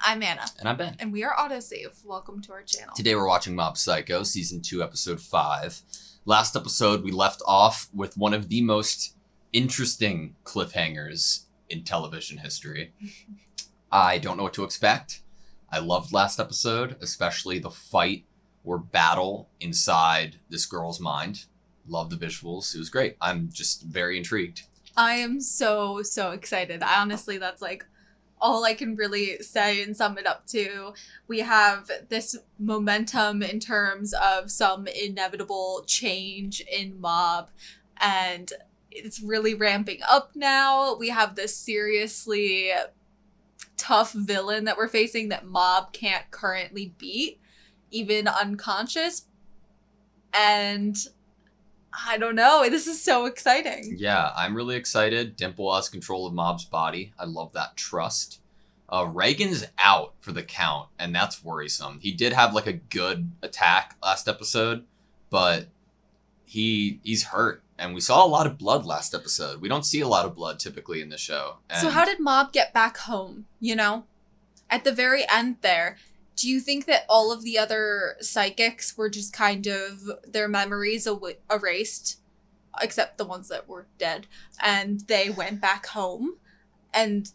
I'm Anna. And I'm Ben. And we are AutoSave. Welcome to our channel. Today we're watching Mob Psycho, Season 2, Episode 5. Last episode, we left off with one of the most interesting cliffhangers in television history. I don't know what to expect. I loved last episode, especially the fight or battle inside this girl's mind. Love the visuals. It was great. I'm just very intrigued. I am so excited. Honestly, that's like all I can really say and sum it up to. We have this momentum in terms of some inevitable change in Mob, and it's really ramping up now. We have this seriously tough villain that we're facing that Mob can't currently beat, even unconscious. And I don't know. This is so exciting. Yeah, I'm really excited. Dimple has control of Mob's body. I love that trust. Reagan's out for the count, and that's worrisome. He did have like a good attack last episode, but he's hurt. And we saw a lot of blood last episode. We don't see a lot of blood typically in the show. And so how did Mob get back home, you know? At the very end there, do you think that all of the other psychics were just kind of their memories erased, except the ones that were dead, and they went back home and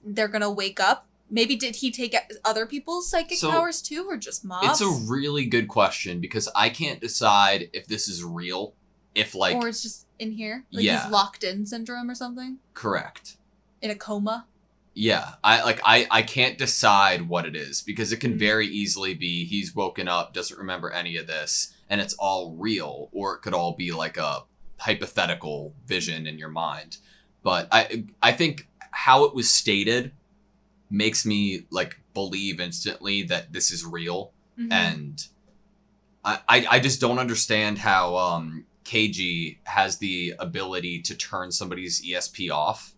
they're going to wake up? Maybe did he take other people's psychic powers too, or just Mob's? It's a really good question because I can't decide if this is real, if like... Or it's just in here? Like he's locked in syndrome or something? Correct. In a coma? Yeah, I can't decide what it is because it can very easily be he's woken up, doesn't remember any of this, and it's all real, or it could all be like a hypothetical vision in your mind. But I think how it was stated makes me like believe instantly that this is real, and I just don't understand how KG has the ability to turn somebody's ESP off,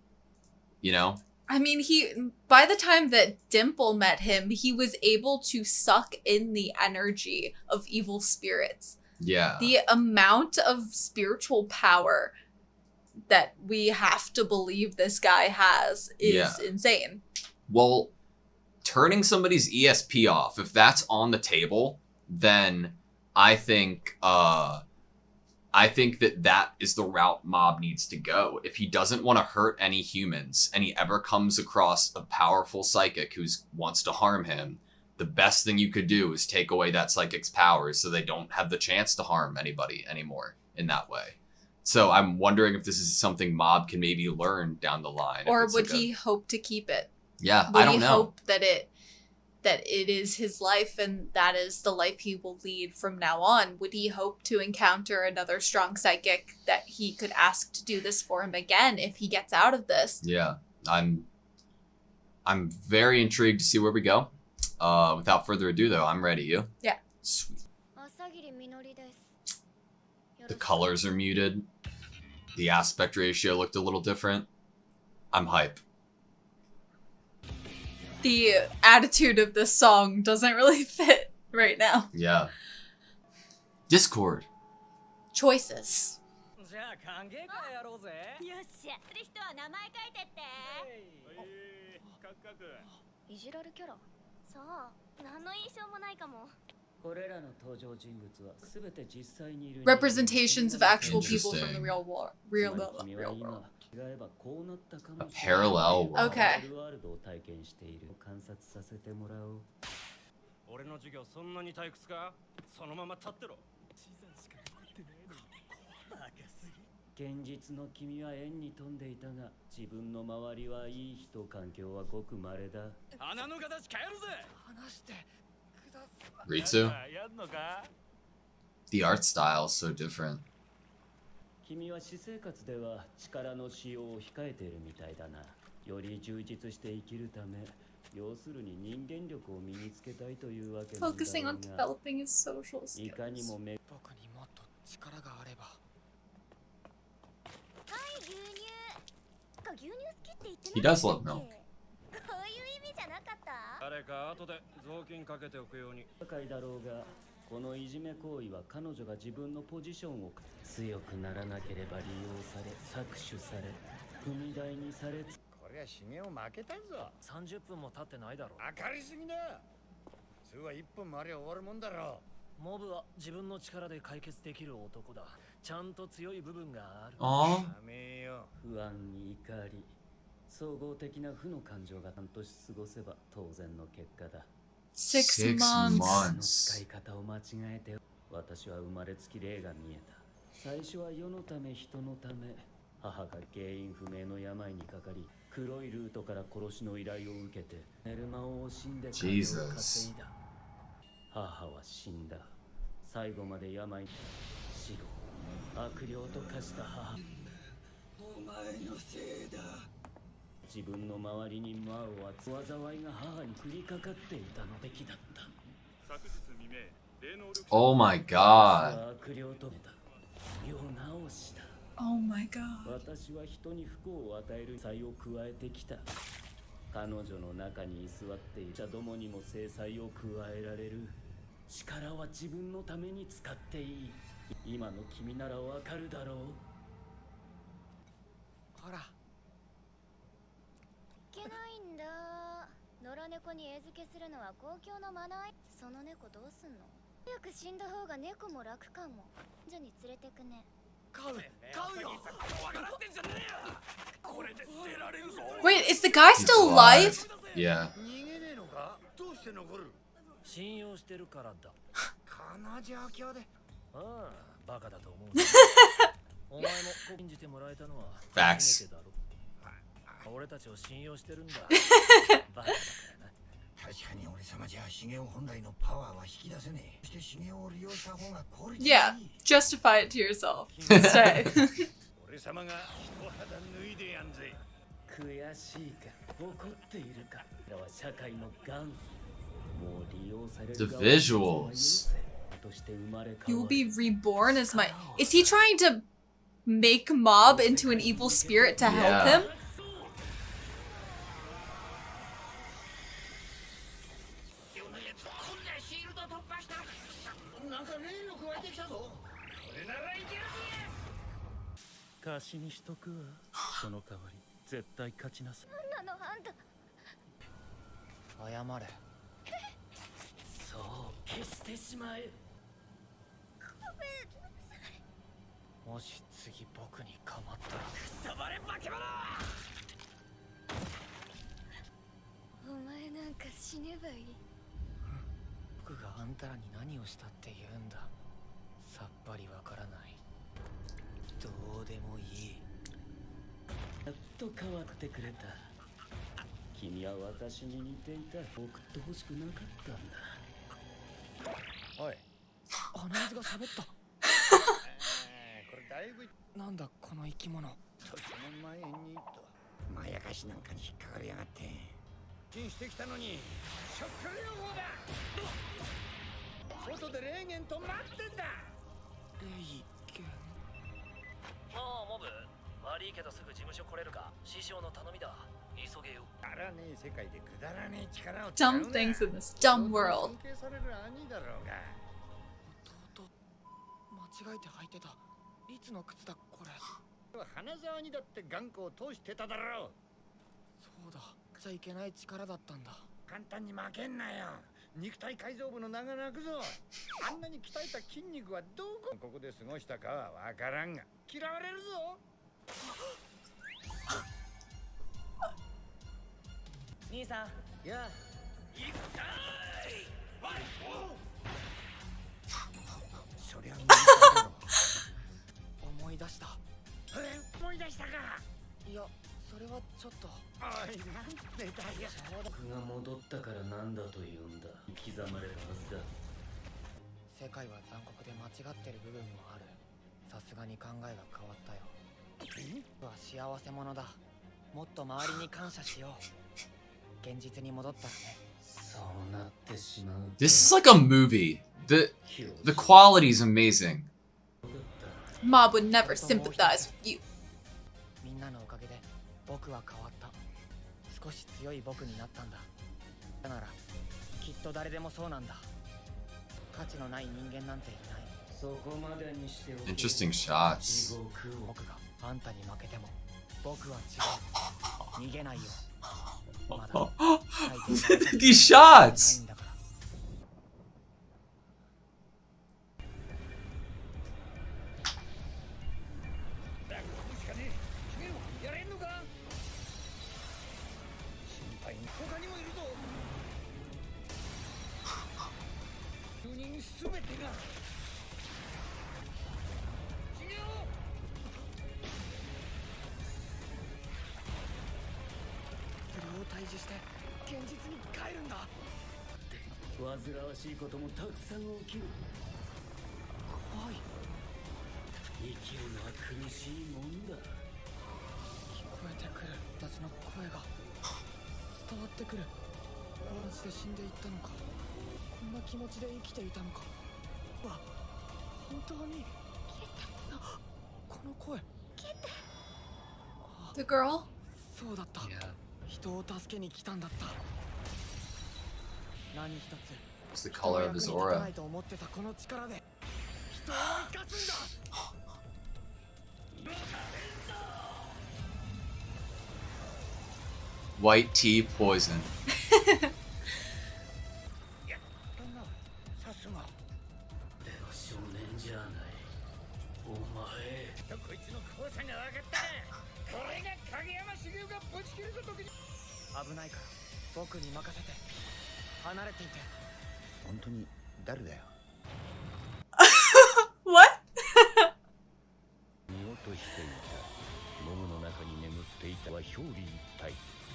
you know? I mean, by the time that Dimple met him, he was able to suck in the energy of evil spirits. Yeah. The amount of spiritual power that we have to believe this guy has is insane. Well, turning somebody's ESP off, if that's on the table, then I think that is the route Mob needs to go. If he doesn't want to hurt any humans and he ever comes across a powerful psychic who wants to harm him, the best thing you could do is take away that psychic's powers so they don't have the chance to harm anybody anymore in that way. So I'm wondering if this is something Mob can maybe learn down the line. Or would he hope to keep it? Yeah, I don't know. Would he hope that it is his life and that is the life he will lead from now on? Would he hope to encounter another strong psychic that he could ask to do this for him again if he gets out of this? Yeah, I'm very intrigued to see where we go. Without further ado, though, I'm ready. You? Yeah. Sweet. The colors are muted. The aspect ratio looked a little different. I'm hype. The attitude of this song doesn't really fit right now. Yeah. Discord. Choices. Representations of actual people from the real world. A parallel world. Okay. Ritsu? The art style is so different. 君は私生活では力の使用を控えているみたいだな。より充実して生きるため、要するに人間力を身につけたいというわけなんだろうが。Focusing on developing his social skills. いかにもめ。僕にもっと力があれば。はい牛乳。牛乳好きって言って He な does か love ったっ milk. け？こういう意味じゃなかった？誰か後で雑巾かけておくように。高いだろうが、このいじめ行為は彼女が自分のポジションを強くならなければ利用され、搾取され、踏み台にされ。こりゃシゲを負けたぞ。30分も経ってないだろ。明るすぎだ。普通は1分もありゃ終わるもんだろ。モブは自分の力で解決できる男だ。ちゃんと強い部分がある。Aw. やめよ。不安に怒り、総合的な負の感情が半年過ごせば当然の結果だ。 6 6 months. 使い months. 方を間違えて私は生まれつき霊が見えた。最初は世のため人のため、母が原因不明の病にかかり、黒いルートから殺しの依頼を受けて寝る間を惜しんで金を Jesus. 稼いだ。母は死んだ。最後まで病に死後悪霊と化した母。お前のせいだ。自分の周りに魔を当て災いが母に降りかかっていたのべきだった。 Oh my god. 悪霊とめた世直しだ。 Oh my god. 私は人に不幸を与える制裁を加えてきた。彼女の中に居座っていたどもにも制裁を加えられる。力は自分のために使っていい。今の君ならわかるだろう。ほら、いけないんだ。野良猫に餌付けするのは公共のマナー。その猫どうすんの？早く死んだ方が猫も楽かも。ジョに連れてくね。買うよ。笑ってんじゃねえよ。これで出られるぞ。 Wait, is the guy still alive? Yeah. 逃げねえのか？どうして残る？信用してるからだ。この状況で。ああ、バカだと思う。お前も信じてもらえたのは Facts. 初めてだろ。俺たちを信用してるんだ。バカだからな。確かに俺様じゃシゲオ本来のパワーは引き出せねえ。そしてシゲオを利用した方が効率が Yeah, いい。 justify it to yourself. Stay. 俺様が一肌脱いでやんぜ。悔しいか、怒っているか。だは社会のガン。もう利用される The 側 visuals. として生まれ You 変 will わ be る。 reborn as my. Is he trying to make Mob into an evil spirit to help Yeah. him? なんか霊力湧いてきたぞ。これならいけるぜ。貸しにしとくわ。その代わり絶対勝ちなさい。なんなのあんた。謝れ。そう消してしまえ。もし次僕に構ったら黙れ化け物。お前なんか死ねばいい。僕があんたらに何をしたって言うんだ。さっぱりわからない。どうでもいい。やっと変わってくれた。君は私に似ていた。送ってほしくなかったんだ。おい。鼻水が喋った。これだいぶ。なんだこの生き物。とその前にとまやかしなんかに引っかかりやがって。進してきたのにショック療法だ。外で霊言と待ってんだ。霊言。ああ、モブ。悪いけどすぐ事務所来れるか。師匠の頼みだ。急げよ。くだらねえ世界でくだらねえ力を使うな。 Dumb things in this dumb world. 尊敬される兄だろうが。弟。間違えて履いてた。いつの靴だこれ。花沢にだって頑固を通してただろう。そうだ。じゃいけない力だったんだ。簡単に負けんなよ。肉体改造部の名が泣くぞ。あんなに鍛えた筋肉はどこで過ごしたかはわからんが嫌われるぞ。兄さん。やあ。そりゃうまいだろ。思い出した。思い出したか。いや、それはちょっと。おい、なんでだよ。僕が戻ったからなんだと言うんだ。刻まれるはずだ。世界は残酷で間違ってる部分もある。さすがに考えが変わったよ。僕は幸せ者だ。もっと周りに感謝しよう。現実に戻ったらね。そうなってしまう。 This is like a movie. The quality is amazing. Mob would never sympathize with you. みんなのおかげで僕は変わった。少し強い僕になったんだ。だならきっと誰でもそうなんだ。価値のない人間なんていない。そこまでにしておけ。 Interesting shots. 地獄を僕があんたに負けても僕は違う。逃げないよ。まだ These shots! ないんだから。だからしかねえ。君はやれんのか？心配に他にもいるぞ。4人すべてが。違う。それを退治して現実に帰るんだ。煩わしいこともたくさん起きる。怖い。生きるのは苦しいもんだ。聞こえてくる。たちの声が伝わってくる。マジで死んでいったのか。こんな気持ちで生きていたのか。わ、本当に。この声。The girl? そうだった。人を助けに来たんだった。何一つ。 It's the color of his aura. ないと思ってたこの力で人を生かすんだ。White tea poison. やったな。さすが。俺は少年じゃない。お前。こいつの怖さが分かったな。これが影山茂雄がぶち切れた時に。危ないから僕に任せて。離れていて。本当に誰だよ。What? 見落としていた。モムの中に眠っていたは表裏一体。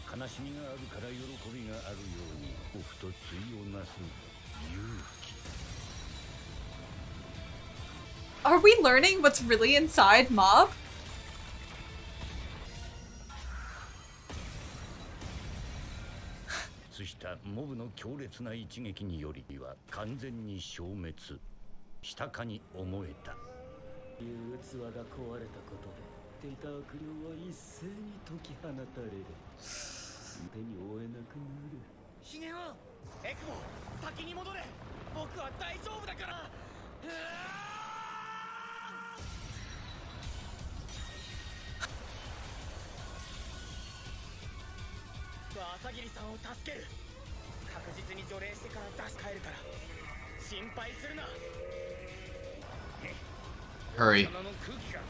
悲しみがあるから喜びがあるように、オフと対をなす勇気。 Are we learning what's really inside Mob? そしたモブの強烈な一撃によりは完全に消滅したかに思えた。いう器が壊れたことで、データ悪霊は一斉に解き放たれる。手に負えなくなる。ヒゲゴ、エクボ、先に戻れ。僕は大丈夫だから。朝霧さんを助ける。確実に除霊してから出し帰るから心配するな。 Hurry. 鼻の空気が。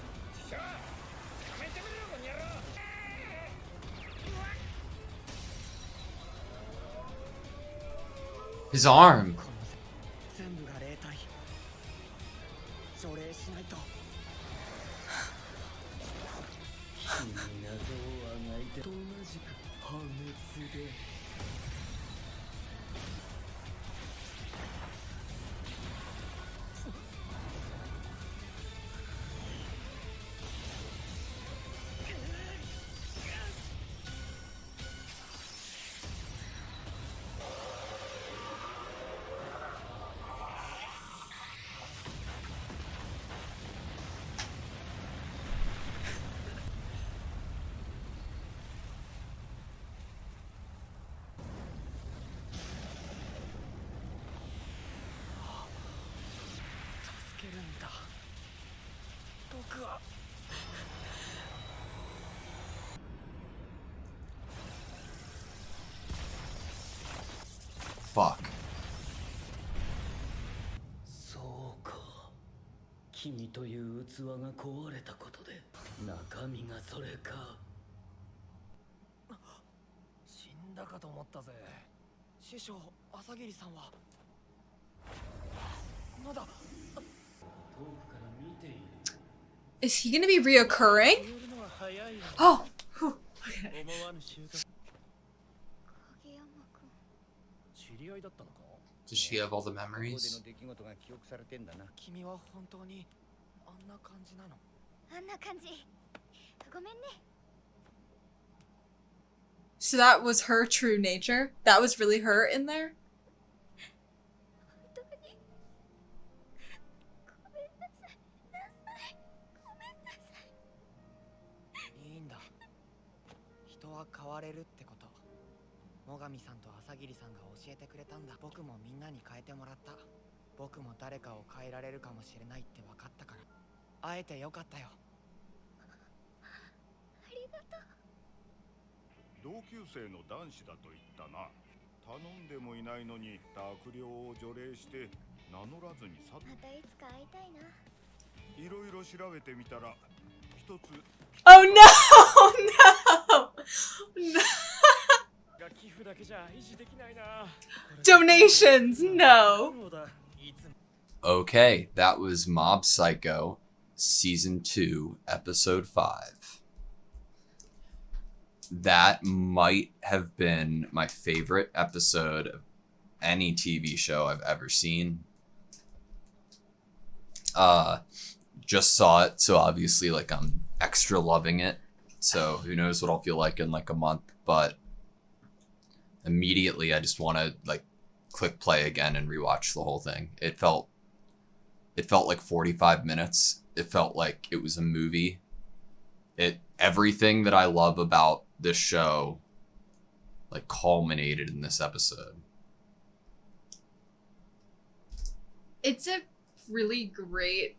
しゃあ、やめてみろこの野郎。 His arm. この全部が霊体。除霊しないと。君に謎をあがいてと同じく破滅で。助けるんだ。僕は。 Fuck. そうか。君という器が壊れたことで中身がそれか。死んだかと思ったぜ。師匠、朝霧さんはまだ。遠くから見ている。 Is he gonna be reoccurring? 言えるのは早いよ。 Oh, whew, okay. 思わぬ収穫。影山くん。知り合いだったのか。 Does she have all the ここで memories? の出来事が記憶されてんだな。君は本当にあんな感じなの。あんな感じ。ごめんね。 So that was her true nature? That was really her in there? 本当に。ごめんなさい。ごめんなさい。いいんだ。人は変われるってこと。最上さんと朝霧さんが教えてくれたんだ。僕もみんなに変えてもらった。僕も誰かを変えられるかもしれないって分かったから。会えてよかったよ。ありがとう。同級生の男子だと言ったな。頼んでもいないのに悪霊を除霊して名乗らずに去っまたいつか会いたいな。いろいろ調べてみたら一つ Oh no! No! が寄付だけじゃ維持できないな。 Donations, no. そうだ。 Okay, that was Mob Psycho, Season 2, Episode 5. That might have been my favorite episode of any TV show I've ever seen. Just saw it, so obviously, like, I'm extra loving it. So who knows what I'll feel like in, like, a month, but immediately I just want to, like, click play again and rewatch the whole thing. It felt like 45 minutes. It felt like it was a movie. Everything that I love about this show, like, culminated in this episode. It's a really great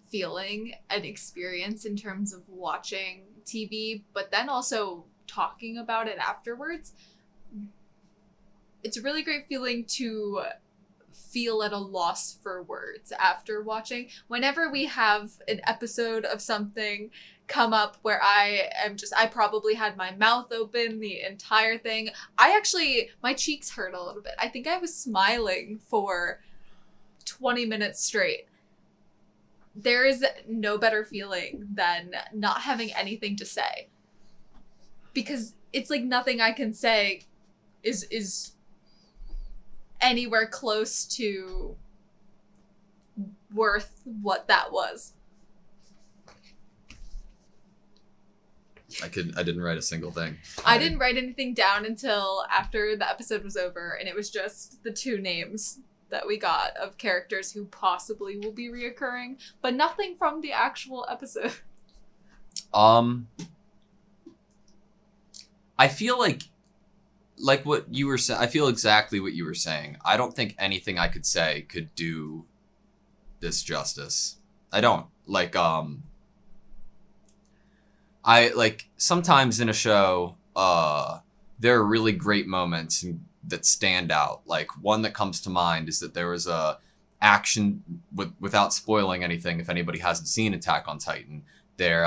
feeling and experience in terms of watching TV, but then also talking about it afterwards. It's a really great feeling to feel at a loss for words after watching. Whenever we have an episode of something come up where I probably had my mouth open the entire thing. My cheeks hurt a little bit. I think I was smiling for 20 minutes straight. There is no better feeling than not having anything to say. Because it's like nothing I can say is anywhere close to worth what that was. I didn't write a single thing. I didn't write anything down until after the episode was over, and it was just the 2 names that we got of characters who possibly will be reoccurring, but nothing from the actual episode. I feel like what you were saying, I feel exactly what you were saying. I don't think anything I could say could do this justice. I don't. Sometimes in a show, there are really great moments that stand out. Like, one that comes to mind is that there was a action, without spoiling anything, if anybody hasn't seen Attack on Titan, there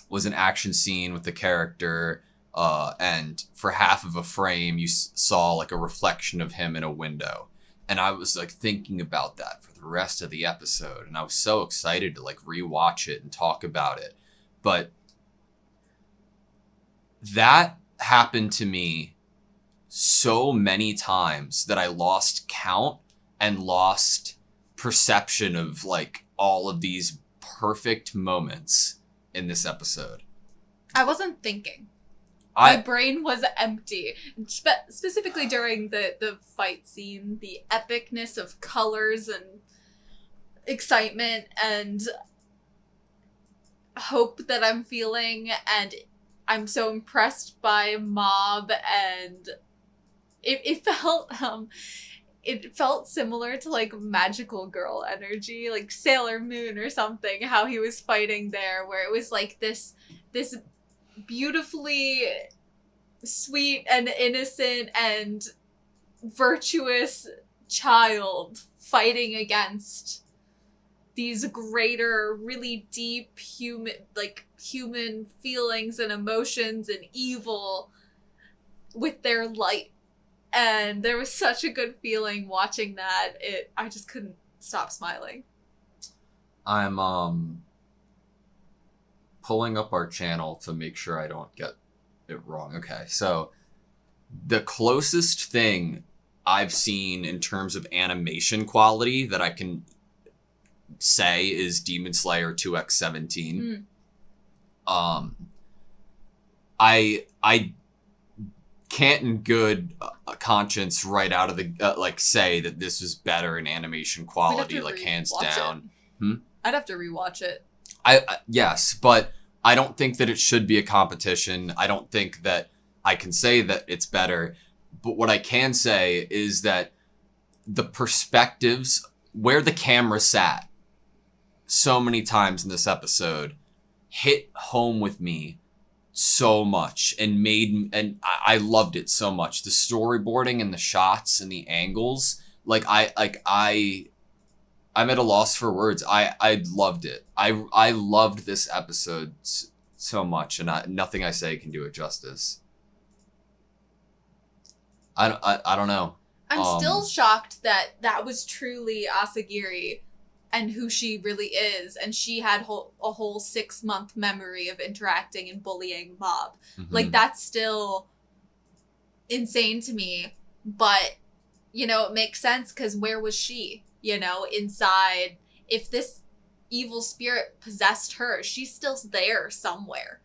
was an action scene with the character, and for half of a frame, you saw, like, a reflection of him in a window. And I was, like, thinking about that for the rest of the episode, and I was so excited to, like, rewatch it and talk about it. But that happened to me so many times that I lost count and lost perception of, like, all of these perfect moments in this episode. I wasn't thinking. My brain was empty. Specifically during the fight scene, the epicness of colors and excitement and hope that I'm feeling, and I'm so impressed by Mob, and it felt similar to, like, magical girl energy, like Sailor Moon or something, how he was fighting there, where it was like this beautifully sweet and innocent and virtuous child fighting against these greater, really deep human feelings and emotions and evil with their light. And there was such a good feeling watching that. I just couldn't stop smiling. I'm pulling up our channel to make sure I don't get it wrong. Okay, so the closest thing I've seen in terms of animation quality that I can say is Demon Slayer 2x17. I can't in good conscience right out of the say that this is better in animation quality, like, hands down. I'd have to rewatch it. Yes, but I don't think that it should be a competition. I don't think that I can say that it's better. But what I can say is that the perspectives, where the camera sat so many times in this episode, hit home with me so much and I loved it so much. The storyboarding and the shots and the angles, I'm at a loss for words. I loved it. I loved this episode so much, and nothing I say can do it justice. I don't know. I'm still shocked that was truly Asagiri and who she really is, and she had a whole 6-month memory of interacting and bullying Mob. Mm-hmm. Like, that's still insane to me, but, you know, it makes sense, because where was she, you know, inside? If this evil spirit possessed her, she's still there somewhere.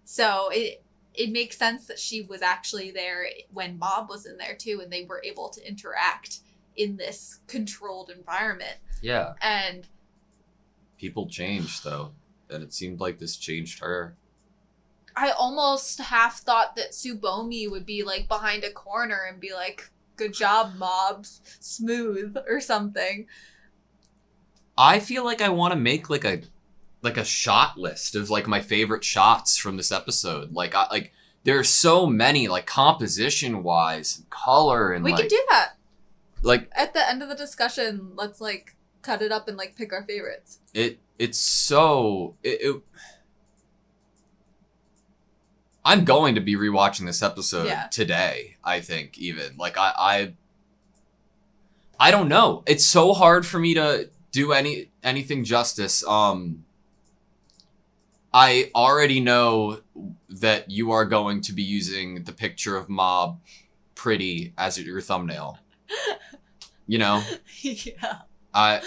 So it makes sense that she was actually there when Mob was in there too, and they were able to interact in this controlled environment. Yeah. And people changed, though, and it seemed like this changed her. I almost half thought that Tsubomi would be like behind a corner and be like, "Good job, Mob, smooth," or something. I feel like I want to make like a shot list of like my favorite shots from this episode. Like there's so many, like, composition wise, color, and we like, can do that. Like, at the end of the discussion, let's like cut it up and like pick our favorites. It's so I'm going to be rewatching this episode today, I think, even. Like, I don't know. It's so hard for me to do anything justice. I already know that you are going to be using the picture of Mob pretty as your thumbnail. You know? Yeah.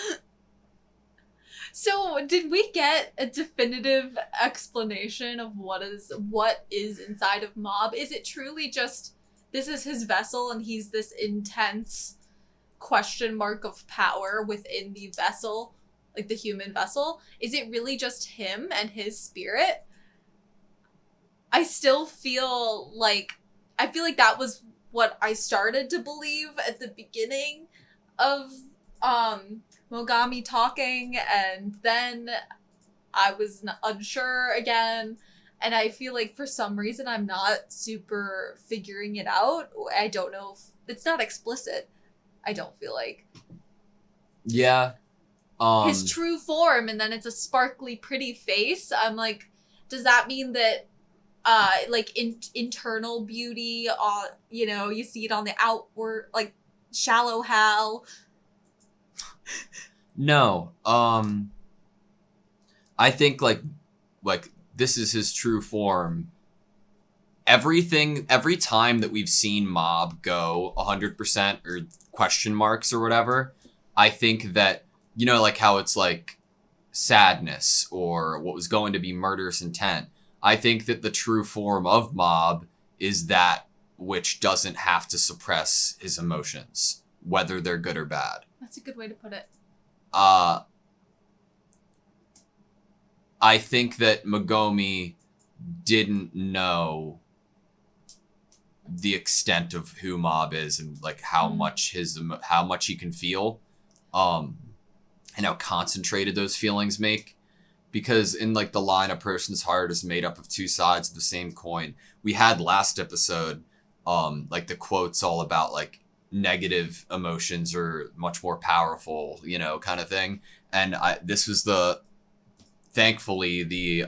So, did we get a definitive explanation of what is inside of Mob? Is it truly just, this is his vessel and he's this intense question mark of power within the vessel, like the human vessel? Is it really just him and his spirit? I still feel like that was what I started to believe at the beginning of Mogami talking, and then I was unsure again, and I feel like for some reason I'm not super figuring it out. I don't know if it's not explicit. I don't feel like. Yeah. His true form, and then it's a sparkly, pretty face. I'm like, does that mean that like internal beauty, you know, you see it on the outward, like shallow Hal? No. I think like this is his true form. Every time that we've seen Mob go 100% or question marks or whatever, I think that, you know, like how it's like sadness or what was going to be murderous intent. I think that the true form of Mob is that which doesn't have to suppress his emotions, whether they're good or bad. That's a good way to put it. I think that Mogami didn't know the extent of who Mob is and like how much he can feel, and how concentrated those feelings make. Because in like the line, a person's heart is made up of two sides of the same coin. We had last episode, like the quotes all about like negative emotions are much more powerful, you know, kind of thing. And this was thankfully the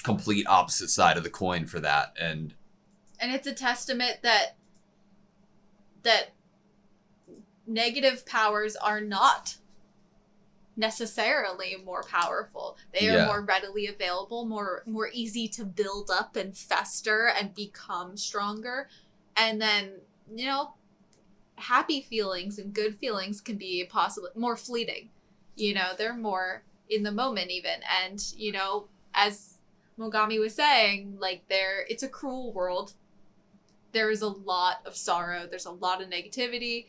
complete opposite side of the coin for that. And it's a testament that negative powers are not necessarily more powerful. They are more readily available, more easy to build up and fester and become stronger. And then, you know, happy feelings and good feelings can be possibly more fleeting. You know, they're more in the moment even. And, you know, as Mogami was saying, like, it's a cruel world. There is a lot of sorrow. There's a lot of negativity.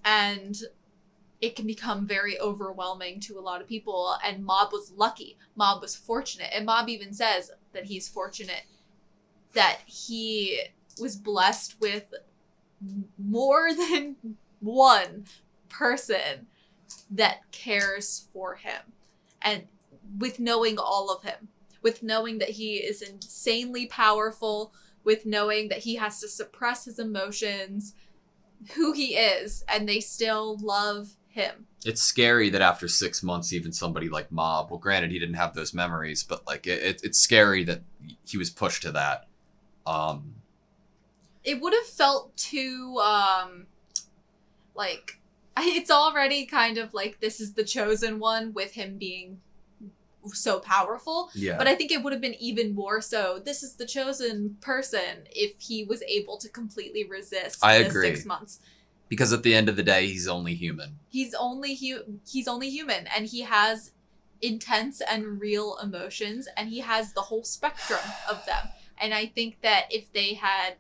And it can become very overwhelming to a lot of people. And Mob was lucky. Mob was fortunate. And Mob even says that he's fortunate that he was blessed with more than one person that cares for him. And with knowing all of him, with knowing that he is insanely powerful, with knowing that he has to suppress his emotions, who he is, and they still love him. It's scary that after 6 months, even somebody like Mob, well, granted, he didn't have those memories, but like it's scary that he was pushed to that. It would have felt too, like, it's already kind of like this is the chosen one with him being so powerful. Yeah. But I think it would have been even more so, this is the chosen person, if he was able to completely resist I the agree. 6 months. Because at the end of the day, he's only human. He's only human, and he has intense and real emotions, and he has the whole spectrum of them. And I think that if they had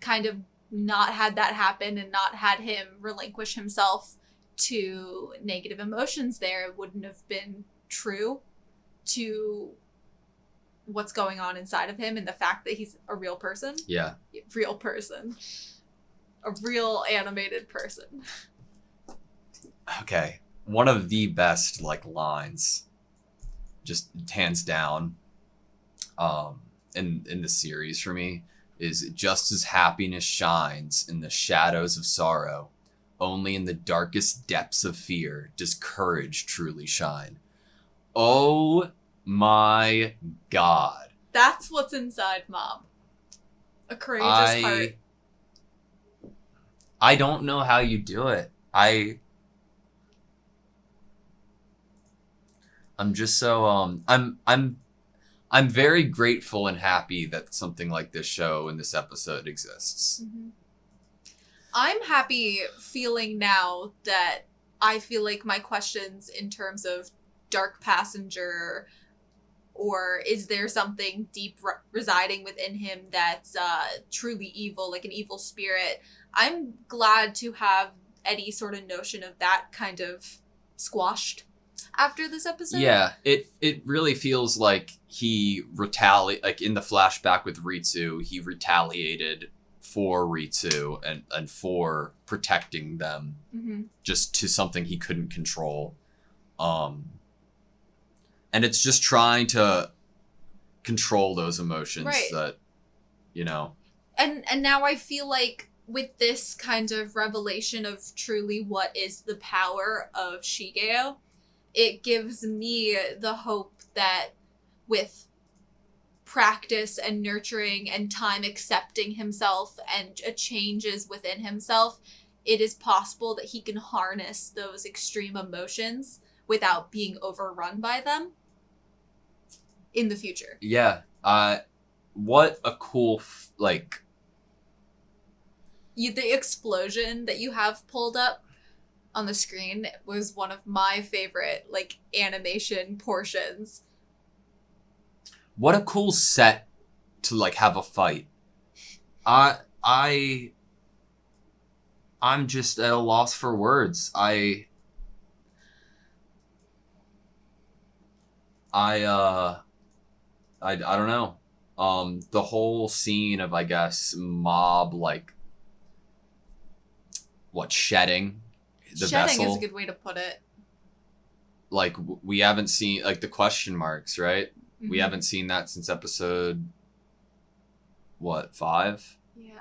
kind of not had that happen and not had him relinquish himself to negative emotions there, it wouldn't have been true to what's going on inside of him and the fact that he's a real person. Yeah. Real person. A real animated person. Okay. One of the best like lines, just hands down, in the series for me is just as happiness shines in the shadows of sorrow, only in the darkest depths of fear does courage truly shine. Oh my God. That's what's inside Mob. A courageous heart. I don't know how you do it. I'm just so I'm very grateful and happy that something like this show and this episode exists. Mm-hmm. I'm happy feeling now that I feel like my questions in terms of Dark Passenger, or is there something deep residing within him that's truly evil, like an evil spirit, I'm glad to have any sort of notion of that kind of squashed after this episode. Yeah, it really feels like he like in the flashback with Ritsu, he retaliated for Ritsu and for protecting them, mm-hmm. just to something he couldn't control. And it's just trying to control those emotions, right. that, you know. And now I feel like with this kind of revelation of truly what is the power of Shigeo, it gives me the hope that with practice and nurturing and time accepting himself and changes within himself, it is possible that he can harness those extreme emotions without being overrun by them in the future. Yeah. What a cool, The explosion that you have pulled up on the screen was one of my favorite, animation portions. What a cool set to, have a fight. I'm just at a loss for words. I don't know. The whole scene of, I guess, Mob, shedding the Shedding vessel. is a good way to put it. We haven't seen, the question marks, right? Mm-hmm. We haven't seen that since episode, 5? Yeah.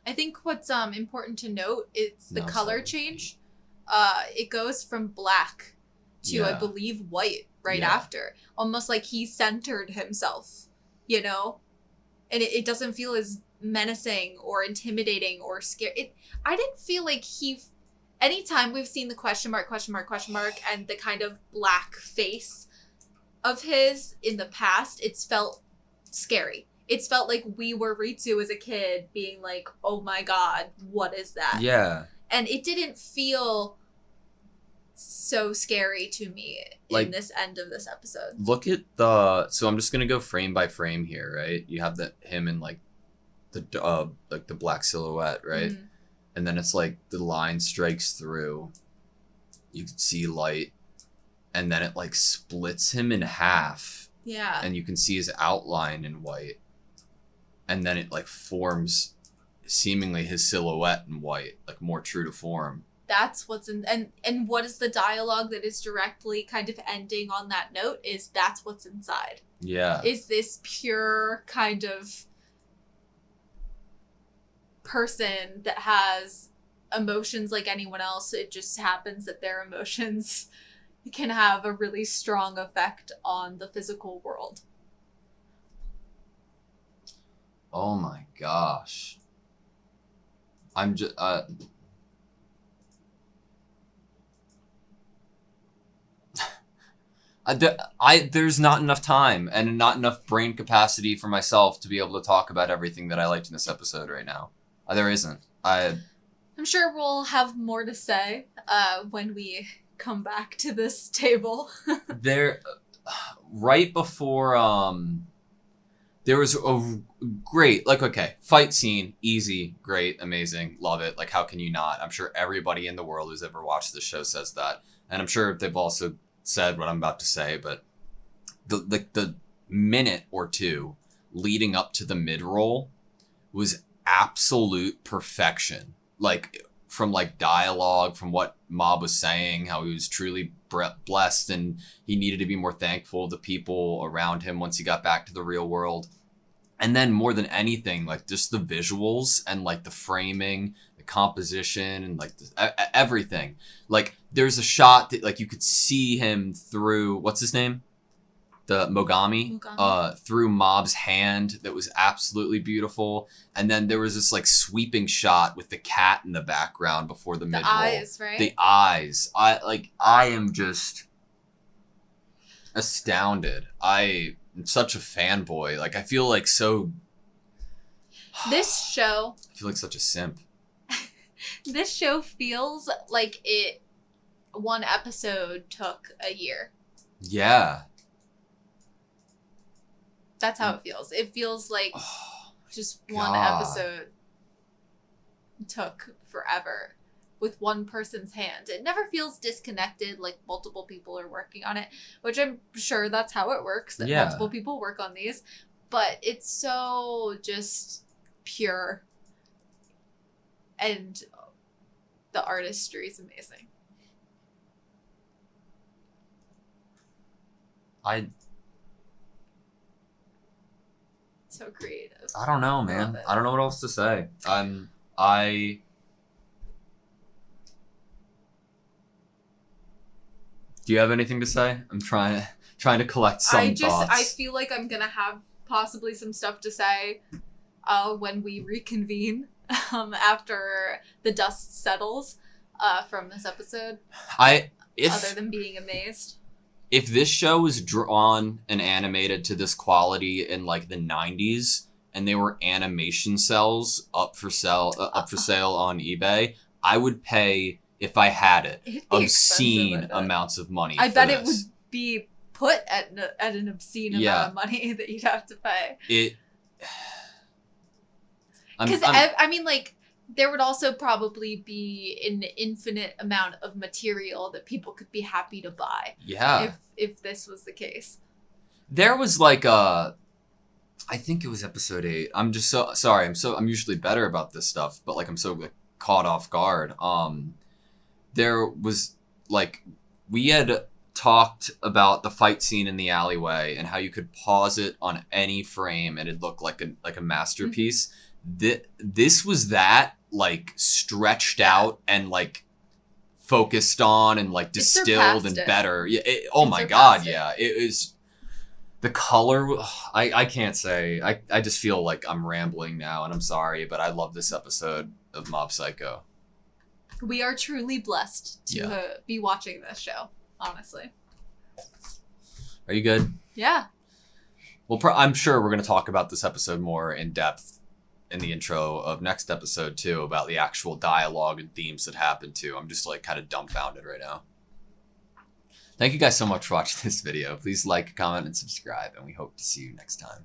I think what's important to note is the color 7. change. It goes from black to, I Yeah. believe, white right Yeah. after. Almost like he centered himself, And it doesn't feel as menacing or intimidating or scary. I didn't feel like anytime we've seen the question mark, and the kind of black face of his in the past, it's felt scary. It's felt like we were Ritsu as a kid being like, oh my God, what is that? Yeah. And it didn't feel so scary to me in this end of this episode. Look at so I'm just gonna go frame by frame here, right? You have him in the black silhouette, right? Mm-hmm. And then it's the line strikes through, you can see light, and then it splits him in half, Yeah. and you can see his outline in white, and then it forms seemingly his silhouette in white, more true to form. that's what's in, and what is the dialogue that is directly kind of ending on that note is that's what's inside. Yeah. Is this pure kind of person that has emotions like anyone else. It just happens that their emotions can have a really strong effect on the physical world. Oh my gosh. I'm just there's not enough time and not enough brain capacity for myself to be able to talk about everything that I liked in this episode right now. There isn't. I'm sure we'll have more to say when we come back to this table. There, right before there was a great, like, okay, fight scene, easy, great, amazing, love it. Like, how can you not? I'm sure everybody in the world who's ever watched this show says that, and I'm sure they've also said what I'm about to say. But the minute or two leading up to the mid-roll was absolute perfection. Like, from like dialogue, from what Mob was saying, how he was truly blessed and he needed to be more thankful of the people around him once he got back to the real world. And then more than anything, like just the visuals and like the framing, the composition, and like everything. Like there's a shot that like you could see him through, what's his name? The Mogami. Through Mob's hand that was absolutely beautiful. And then there was this like sweeping shot with the cat in the background before the mid-roll. The eyes, right? The eyes. I am just astounded. I am such a fanboy. Like I feel like so... This show... I feel like such a simp. This show feels like one episode took a year. Yeah. That's how it feels. It feels like just one God. episode took forever with one person's hand. It never feels disconnected, like multiple people are working on it, which I'm sure that's how it works, that multiple people work on these. But it's so just pure. And the artistry is amazing. So creative. I don't know, man. I don't know what else to say. Do you have anything to say? I'm trying to collect some thoughts. I feel like I'm gonna have possibly some stuff to say when we reconvene after the dust settles from this episode. Other than being amazed. If this show was drawn and animated to this quality in like the 90s and they were animation cells up for sale on eBay, I would pay, if I had it, obscene amounts of money. I bet it would be put at an obscene amount of money that you'd have to pay. Because I mean, like, there would also probably be an infinite amount of material that people could be happy to buy. Yeah. If this was the case. There was like I think it was episode 8. I'm just so sorry. I'm usually better about this stuff, but like I'm so like, caught off guard. There was like we had talked about the fight scene in the alleyway and how you could pause it on any frame and it'd look like a masterpiece. Mm-hmm. This was that like stretched out and like focused on and like distilled and better. Yeah. Oh my God. Yeah. It is the color. I can't say. I just feel like I'm rambling now and I'm sorry, but I love this episode of Mob Psycho. We are truly blessed to be watching this show, honestly. Are you good? Yeah. Well, I'm sure we're going to talk about this episode more in depth in the intro of next episode too, about the actual dialogue and themes that happen too. I'm just like kind of dumbfounded right now. Thank you guys so much for watching this video. Please like, comment, and subscribe, and we hope to see you next time.